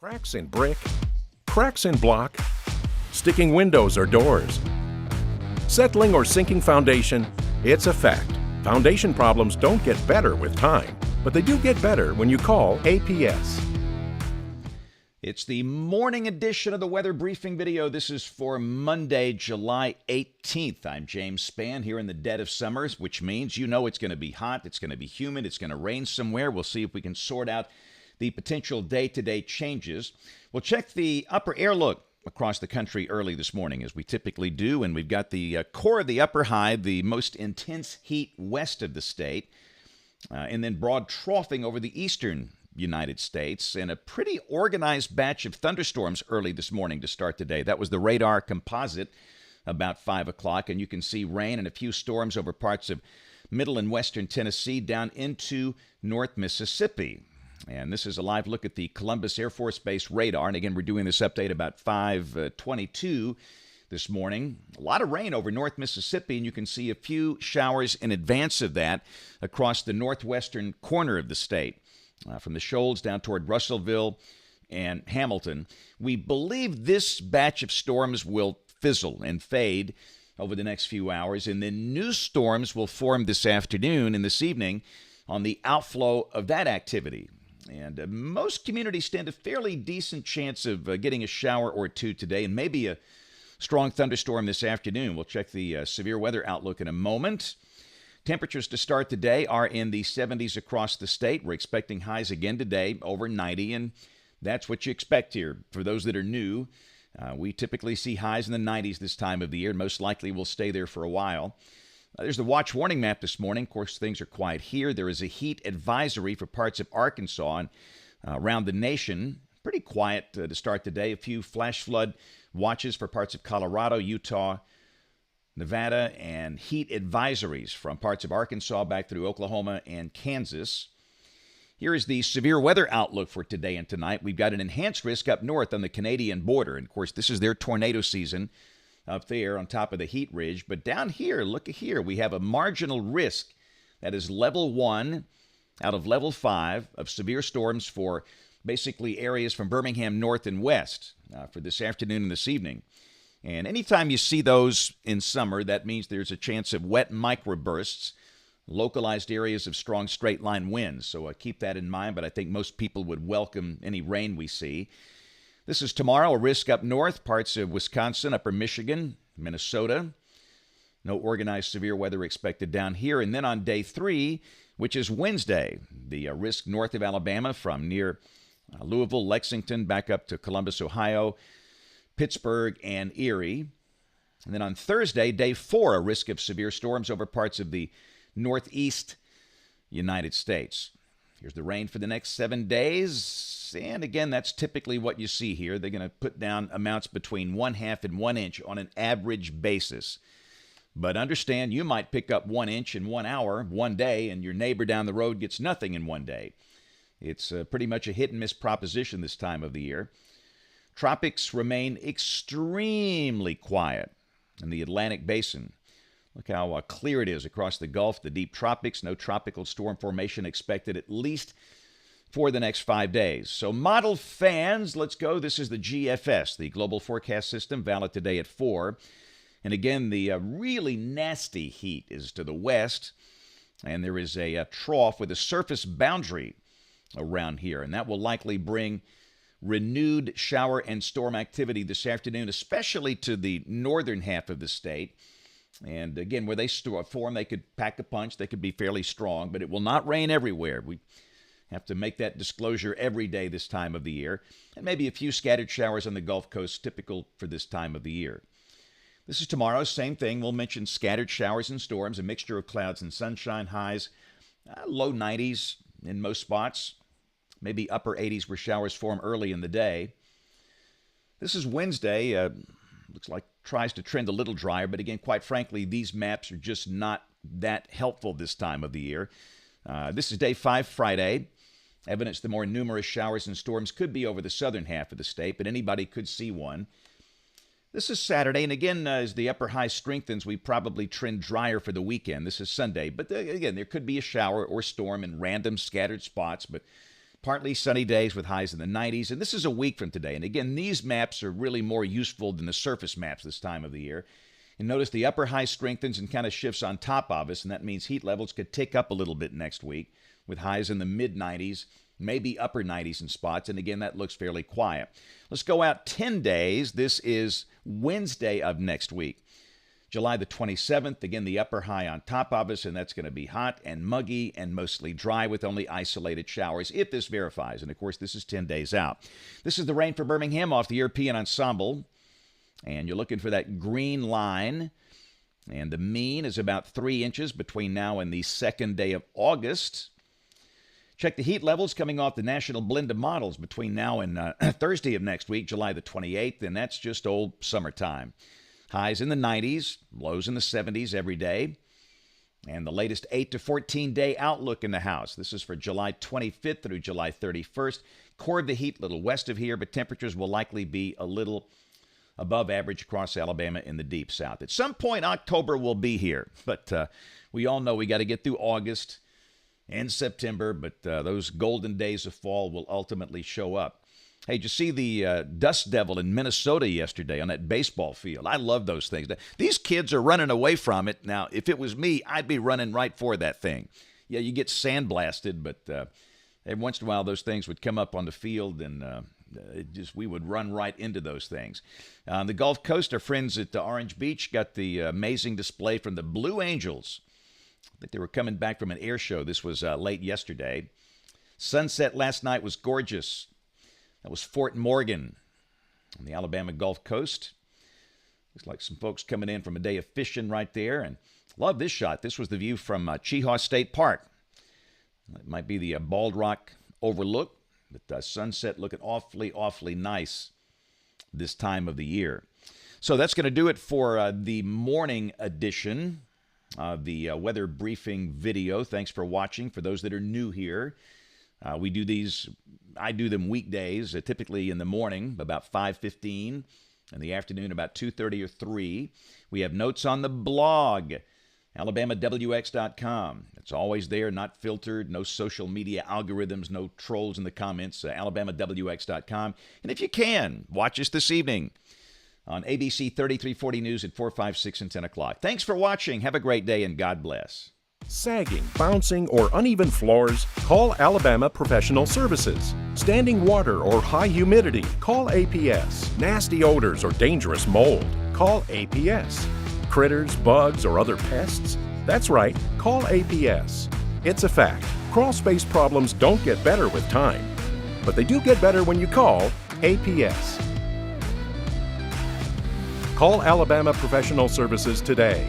Cracks in brick, cracks in block, sticking windows or doors. Settling or sinking foundation, it's a fact. Foundation problems don't get better with time, but they do get better when you call APS. It's the morning edition of the weather briefing video. This is for Monday, July 18th. I'm James Spann here in the dead of summer, which means you know it's going to be hot, it's going to be humid, it's going to rain somewhere. We'll see if we can sort out the potential day-to-day changes. We'll check the upper air look across the country early this morning, as we typically do, and we've got the core of the upper high, the most intense heat west of the state, and then broad troughing over the eastern United States, and a pretty organized batch of thunderstorms early this morning to start the day. That was the radar composite about 5 o'clock, and you can see rain and a few storms over parts of middle and western Tennessee down into North Mississippi. And this is a live look at the Columbus Air Force Base radar. And again, we're doing this update about 5:22 this morning. A lot of rain over North Mississippi, and you can see a few showers in advance of that across the northwestern corner of the state, from the Shoals down toward Russellville and Hamilton. We believe this batch of storms will fizzle and fade over the next few hours, and then new storms will form this afternoon and this evening on the outflow of that activity. And most communities stand a fairly decent chance of getting a shower or two today, and maybe a strong thunderstorm this afternoon. We'll check the severe weather outlook in a moment. Temperatures to start the day are in the 70s across the state. We're expecting highs again today, over 90, and that's what you expect here. For those that are new, we typically see highs in the 90s this time of the year, and most likely will stay there for a while. There's the watch warning map this morning. Of course, things are quiet here. There is a heat advisory for parts of Arkansas and around the nation. Pretty quiet to start the day. A few flash flood watches for parts of Colorado, Utah, Nevada, and heat advisories from parts of Arkansas back through Oklahoma and Kansas. Here is the severe weather outlook for today and tonight. We've got an enhanced risk up north on the Canadian border. And, of course, this is their tornado season up there on top of the heat ridge. But down here, look at here, we have a marginal risk that is level 1 out of level 5 of severe storms for basically areas from Birmingham north and west for this afternoon and this evening. And anytime you see those in summer, that means there's a chance of wet microbursts, localized areas of strong straight-line winds. So keep that in mind, but I think most people would welcome any rain we see. This is tomorrow, a risk up north, parts of Wisconsin, upper Michigan, Minnesota. No organized severe weather expected down here. And then on day 3, which is Wednesday, the risk north of Alabama from near Louisville, Lexington, back up to Columbus, Ohio, Pittsburgh, and Erie. And then on Thursday, day 4, a risk of severe storms over parts of the northeast United States. Here's the rain for the next 7 days. And again, that's typically what you see here. They're going to put down amounts between 1/2 and 1 inch on an average basis. But understand, you might pick up 1 inch in 1 hour, one day, and your neighbor down the road gets nothing in one day. It's pretty much a hit and miss proposition this time of the year. Tropics remain extremely quiet in the Atlantic Basin. Look how clear it is across the Gulf, the deep tropics. No tropical storm formation expected at least for the next 5 days. So model fans, let's go. This is the GFS, the Global Forecast System, valid today at 4. And again, the really nasty heat is to the west, and there is a trough with a surface boundary around here, and that will likely bring renewed shower and storm activity this afternoon, especially to the northern half of the state. And again, where they form, they could pack a punch. They could be fairly strong, but it will not rain everywhere. We have to make that disclosure every day this time of the year. And maybe a few scattered showers on the Gulf Coast, typical for this time of the year. This is tomorrow, same thing. We'll mention scattered showers and storms, a mixture of clouds and sunshine, highs, low 90s in most spots. Maybe upper 80s where showers form early in the day. This is Wednesday. Looks like tries to trend a little drier, but again, quite frankly, these maps are just not that helpful this time of the year. This is day 5, Friday. Evidence the more numerous showers and storms could be over the southern half of the state, but anybody could see one. This is Saturday, and again, as the upper high strengthens, we probably trend drier for the weekend. This is Sunday, but again, there could be a shower or storm in random scattered spots, but Partly sunny days with highs in the 90s, and this is a week from today. And again, these maps are really more useful than the surface maps this time of the year. And notice the upper high strengthens and kind of shifts on top of us, and that means heat levels could tick up a little bit next week with highs in the mid-90s, maybe upper 90s in spots. And again, that looks fairly quiet. Let's go out 10 days. This is Wednesday of next week. July the 27th, again, the upper high on top of us, and that's going to be hot and muggy and mostly dry with only isolated showers if this verifies. And, of course, this is 10 days out. This is the rain for Birmingham off the European Ensemble, and you're looking for that green line, and the mean is about 3 inches between now and the second day of August. Check the heat levels coming off the National Blend of Models between now and Thursday of next week, July the 28th, and that's just old summertime. Highs in the 90s, lows in the 70s every day. And the latest 8 to 14-day outlook in the house. This is for July 25th through July 31st. Core of the heat, a little west of here, but temperatures will likely be a little above average across Alabama in the deep south. At some point, October will be here. But we all know we got to get through August and September. But those golden days of fall will ultimately show up. Hey, did you see the Dust Devil in Minnesota yesterday on that baseball field? I love those things. These kids are running away from it. Now, if it was me, I'd be running right for that thing. Yeah, you get sandblasted, but every once in a while those things would come up on the field, and we would run right into those things. On the Gulf Coast, our friends at Orange Beach got the amazing display from the Blue Angels. I think they were coming back from an air show. This was late yesterday. Sunset last night was gorgeous. That was Fort Morgan on the Alabama Gulf Coast. Looks like some folks coming in from a day of fishing right there. And love this shot. This was the view from Chehaw State Park. It might be the Bald Rock overlook, but the sunset looking awfully, awfully nice this time of the year. So that's going to do it for the morning edition of the weather briefing video. Thanks for watching. For those that are new here, we do these. I do them weekdays, typically in the morning, about 5:15, in the afternoon, about 2:30 or 3. We have notes on the blog, AlabamaWX.com. It's always there, not filtered, no social media algorithms, no trolls in the comments, AlabamaWX.com. And if you can, watch us this evening on ABC 3340 News at 4, 5, 6, and 10 o'clock. Thanks for watching. Have a great day, and God bless. Sagging, bouncing, or uneven floors? Call Alabama Professional Services. Standing water or high humidity? Call APS. Nasty odors or dangerous mold? Call APS. Critters, bugs, or other pests? That's right, call APS. It's a fact. Crawl space problems don't get better with time, but they do get better when you call APS. Call Alabama Professional Services today.